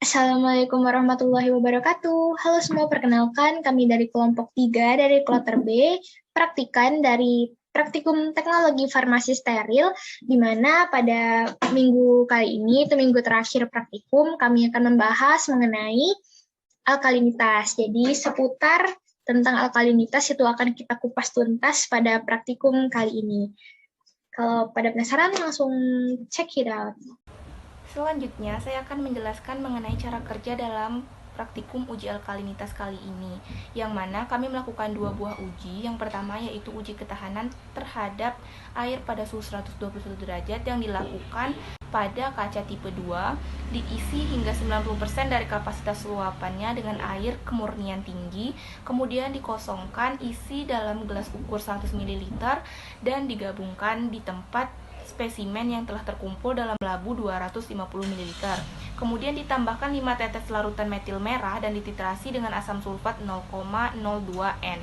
Assalamualaikum warahmatullahi wabarakatuh. Halo semua, perkenalkan kami dari kelompok 3 dari kloter B, praktikan dari Praktikum Teknologi Farmasi Steril, di mana pada minggu kali ini, atau minggu terakhir praktikum, kami akan membahas mengenai alkalinitas. Jadi seputar tentang alkalinitas itu akan kita kupas tuntas pada praktikum kali ini. Kalau pada penasaran, langsung check it out. Selanjutnya, saya akan menjelaskan mengenai cara kerja dalam praktikum uji alkalinitas kali ini, yang mana kami melakukan dua buah uji. Yang pertama yaitu uji ketahanan terhadap air pada suhu 121 derajat yang dilakukan pada kaca tipe 2, diisi hingga 90% dari kapasitas luapannya dengan air kemurnian tinggi, kemudian dikosongkan isi dalam gelas ukur 100 ml dan digabungkan di tempat spesimen yang telah terkumpul dalam labu 250 ml. Kemudian ditambahkan 5 tetes larutan metil merah dan dititrasi dengan asam sulfat 0,02 N.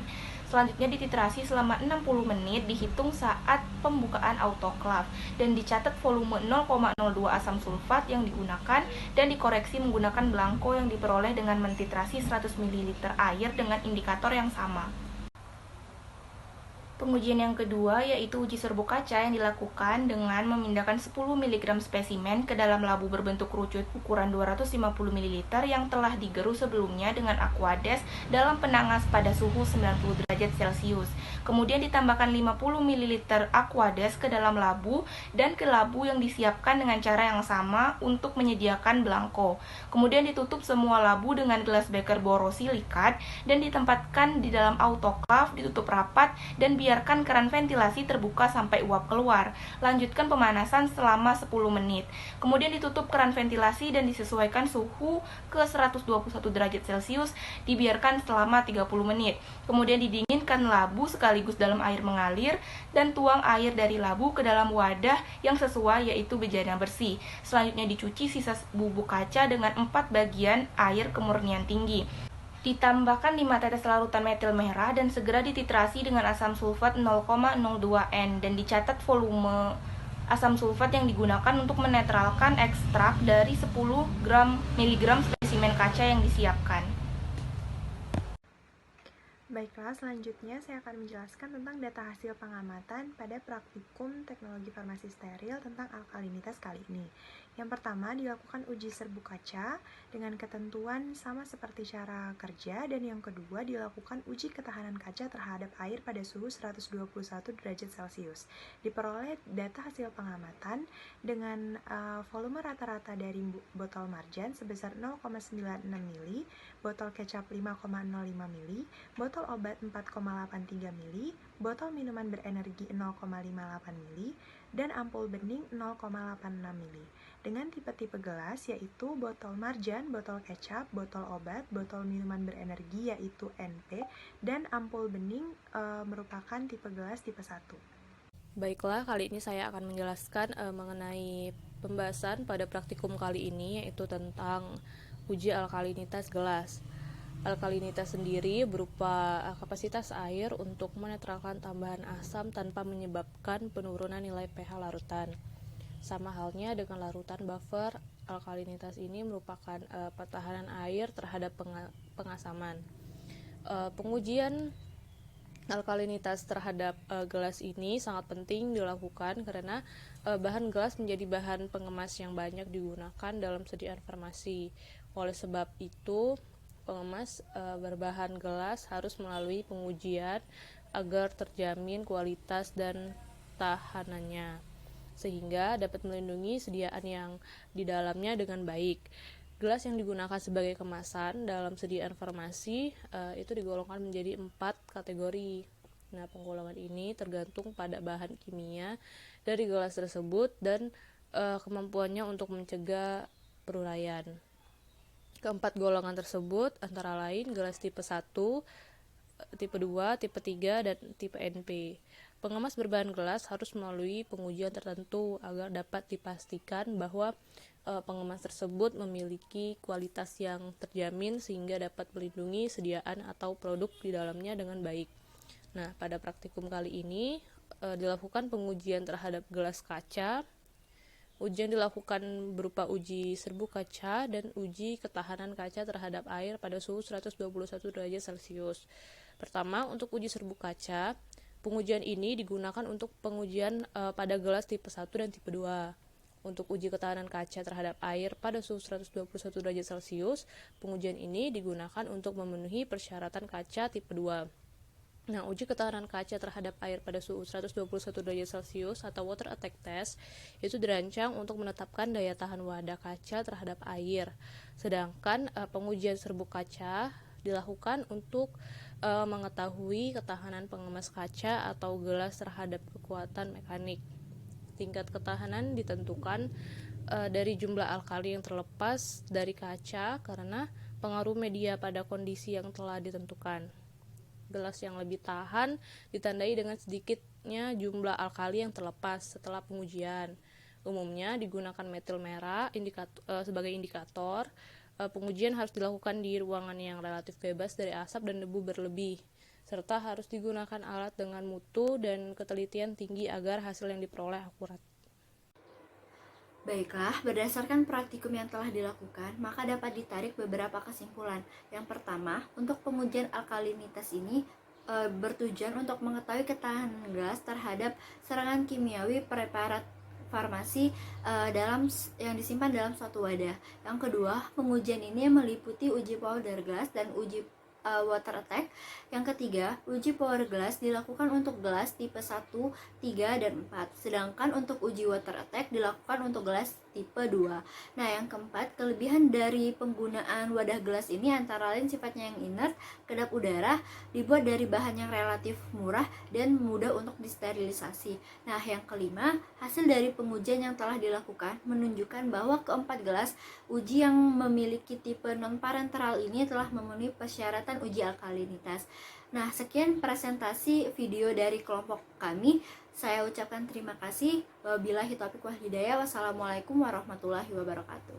Selanjutnya dititrasi selama 60 menit dihitung saat pembukaan autoklav dan dicatat volume 0,02 asam sulfat yang digunakan dan dikoreksi menggunakan belangko yang diperoleh dengan mentitrasi 100 ml air dengan indikator yang sama. Pengujian yang kedua yaitu uji serbuk kaca yang dilakukan dengan memindahkan 10 mg spesimen ke dalam labu berbentuk kerucut ukuran 250 ml yang telah digerus sebelumnya dengan aquades dalam penangas pada suhu 90 derajat Celcius. Kemudian ditambahkan 50 ml aquades ke dalam labu dan ke labu yang disiapkan dengan cara yang sama untuk menyediakan belangko. Kemudian ditutup semua labu dengan gelas beker borosilikat dan ditempatkan di dalam autoklav, ditutup rapat dan biarkan keran ventilasi terbuka sampai uap keluar. Lanjutkan pemanasan selama 10 menit. Kemudian ditutup keran ventilasi dan disesuaikan suhu ke 121 derajat Celcius, dibiarkan selama 30 menit. Kemudian didinginkan labu sekaligus dalam air mengalir dan tuang air dari labu ke dalam wadah yang sesuai yaitu bejana bersih. Selanjutnya dicuci sisa bubuk kaca dengan 4 bagian air kemurnian tinggi. Ditambahkan 5 tetes larutan metil merah dan segera dititrasi dengan asam sulfat 0,02 N dan dicatat volume asam sulfat yang digunakan untuk menetralkan ekstrak dari 10 mg spesimen kaca yang disiapkan. Baiklah, selanjutnya saya akan menjelaskan tentang data hasil pengamatan pada praktikum teknologi farmasi steril tentang alkalinitas kali ini. Yang pertama, dilakukan uji serbuk kaca dengan ketentuan sama seperti cara kerja, dan yang kedua, dilakukan uji ketahanan kaca terhadap air pada suhu 121 derajat Celcius. Diperoleh data hasil pengamatan dengan volume rata-rata dari botol marjan sebesar 0,96 ml, botol kecap 5,05 ml, botol obat 4,83 ml, botol minuman berenergi 0,58 ml, dan ampul bening 0,86 ml. Dengan tipe-tipe gelas yaitu botol marjan, botol kecap, botol obat, botol minuman berenergi yaitu NP, dan ampul bening merupakan tipe gelas tipe 1. Baiklah, kali ini saya akan menjelaskan mengenai pembahasan pada praktikum kali ini, yaitu tentang uji alkalinitas gelas. Alkalinitas sendiri berupa kapasitas air untuk menetralkan tambahan asam tanpa menyebabkan penurunan nilai pH larutan. Sama halnya dengan larutan buffer, alkalinitas ini merupakan pertahanan air terhadap pengasaman. Pengujian alkalinitas terhadap gelas ini sangat penting dilakukan karena bahan gelas menjadi bahan pengemas yang banyak digunakan dalam sediaan farmasi. Oleh sebab itu, pengemas berbahan gelas harus melalui pengujian agar terjamin kualitas dan tahanannya, sehingga dapat melindungi sediaan yang di dalamnya dengan baik. Gelas yang digunakan sebagai kemasan dalam sediaan farmasi itu digolongkan menjadi 4 kategori. Nah, penggolongan ini tergantung pada bahan kimia dari gelas tersebut dan kemampuannya untuk mencegah peruraian. Keempat golongan tersebut antara lain gelas tipe 1, tipe 2, tipe 3, dan tipe NP. Pengemas berbahan gelas harus melalui pengujian tertentu agar dapat dipastikan bahwa pengemas tersebut memiliki kualitas yang terjamin sehingga dapat melindungi sediaan atau produk di dalamnya dengan baik. Nah, pada praktikum kali ini dilakukan pengujian terhadap gelas kaca Ujian dilakukan berupa uji serbu kaca dan uji ketahanan kaca terhadap air pada suhu 121 derajat Celcius. Pertama, untuk uji serbu kaca, pengujian ini digunakan untuk pengujian pada gelas tipe 1 dan tipe 2. Untuk uji ketahanan kaca terhadap air pada suhu 121 derajat Celcius, pengujian ini digunakan untuk memenuhi persyaratan kaca tipe 2. Nah, uji ketahanan kaca terhadap air pada suhu 121 derajat Celcius atau water attack test itu dirancang untuk menetapkan daya tahan wadah kaca terhadap air. Sedangkan pengujian serbuk kaca dilakukan untuk mengetahui ketahanan pengemas kaca atau gelas terhadap kekuatan mekanik. Tingkat ketahanan ditentukan dari jumlah alkali yang terlepas dari kaca karena pengaruh media pada kondisi yang telah ditentukan. Gelas yang lebih tahan ditandai dengan sedikitnya jumlah alkali yang terlepas setelah pengujian. Umumnya digunakan metil merah sebagai indikator. Pengujian harus dilakukan di ruangan yang relatif bebas dari asap dan debu berlebih, serta harus digunakan alat dengan mutu dan ketelitian tinggi agar hasil yang diperoleh akurat. Baiklah, berdasarkan praktikum yang telah dilakukan, maka dapat ditarik beberapa kesimpulan. Yang pertama, untuk pengujian alkalinitas ini bertujuan untuk mengetahui ketahanan gelas terhadap serangan kimiawi preparat farmasi yang disimpan dalam suatu wadah. Yang kedua, pengujian ini meliputi uji powder glass dan uji water attack. Yang ketiga, uji power glass dilakukan untuk gelas tipe 1, 3, dan 4. Sedangkan untuk uji water attack dilakukan untuk gelas tipe 2. Nah, yang keempat, kelebihan dari penggunaan wadah gelas ini antara lain sifatnya yang inert, kedap udara, dibuat dari bahan yang relatif murah dan mudah untuk disterilisasi. Nah, yang kelima, hasil dari pengujian yang telah dilakukan menunjukkan bahwa keempat gelas uji yang memiliki tipe non-parenteral ini telah memenuhi persyaratan uji alkalinitas. Nah, sekian presentasi video dari kelompok kami. Saya ucapkan terima kasih. Wabillahi taufiq wal hidayah. Wassalamualaikum warahmatullahi wabarakatuh.